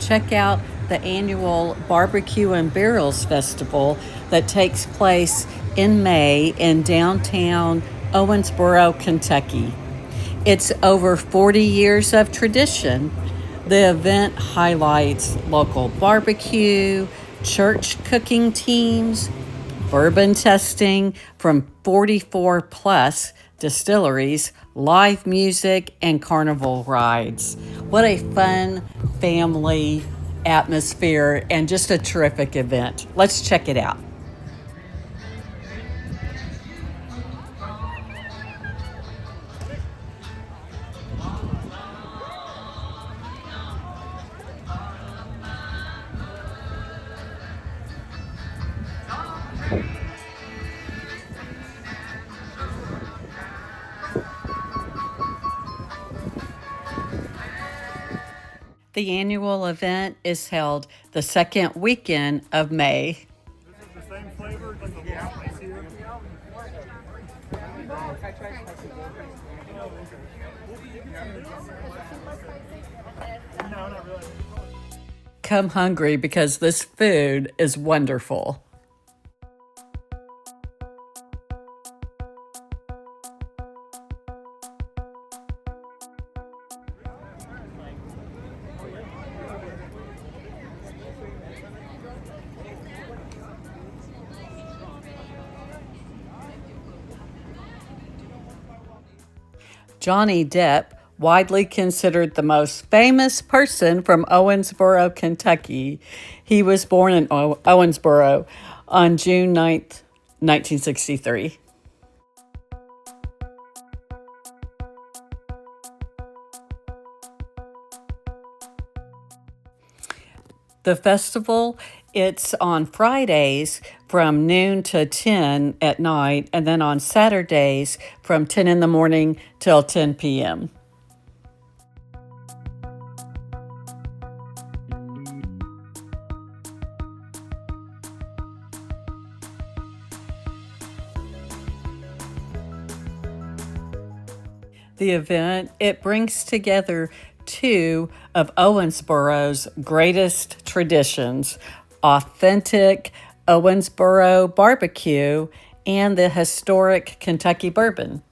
check out the annual BBQ and Barrels Festival that takes place in May in downtown Owensboro, Kentucky. It's over 40 years of tradition. The event highlights local barbecue, church cooking teams, bourbon testing from 44 plus distilleries, live music, and carnival rides. What a fun family atmosphere and just a terrific event. Let's check it out. The annual event is held the second weekend of May. This is the same flavor, just a little spicier. No, not really. Come hungry because this food is wonderful. Johnny Depp, widely considered the most famous person from Owensboro, Kentucky. He was born in Owensboro on June 9th, 1963. The festival, it's on Fridays from noon to 10 at night, and then on Saturdays from 10 in the morning till 10 p.m. The event, it brings together two of Owensboro's greatest traditions, authentic Owensboro barbecue and the historic Kentucky bourbon.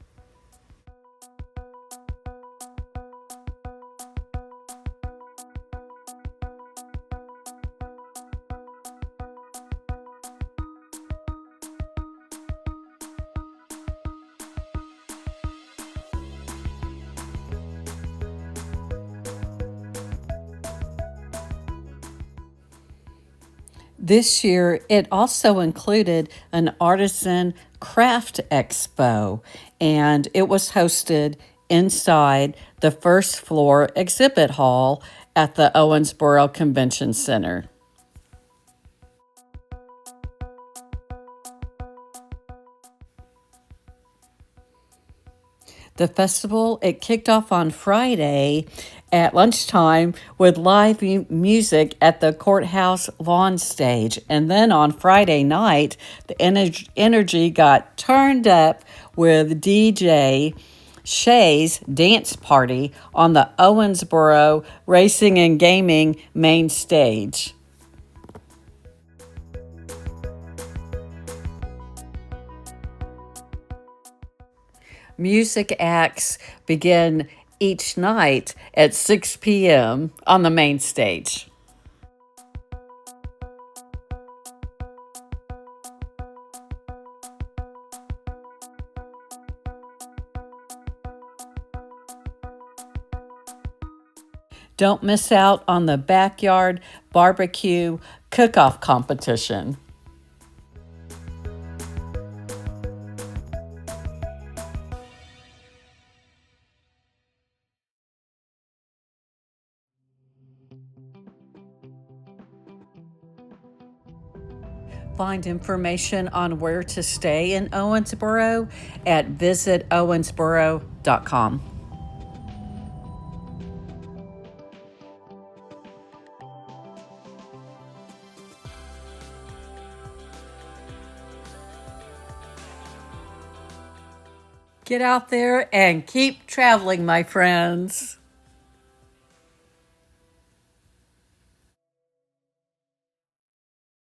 This year, it also included an artisan craft expo, and it was hosted inside the first floor exhibit hall at the Owensboro Convention Center. The festival, it kicked off on Friday at lunchtime with live music at the courthouse lawn stage. And then on Friday night, the energy got turned up with DJ Shay's dance party on the Owensboro Racing and Gaming main stage. Music acts begin each night at 6 p.m. on the main stage. Don't miss out on the backyard barbecue cook-off competition. Find information on where to stay in Owensboro at visitowensboro.com. Get out there and keep traveling, my friends.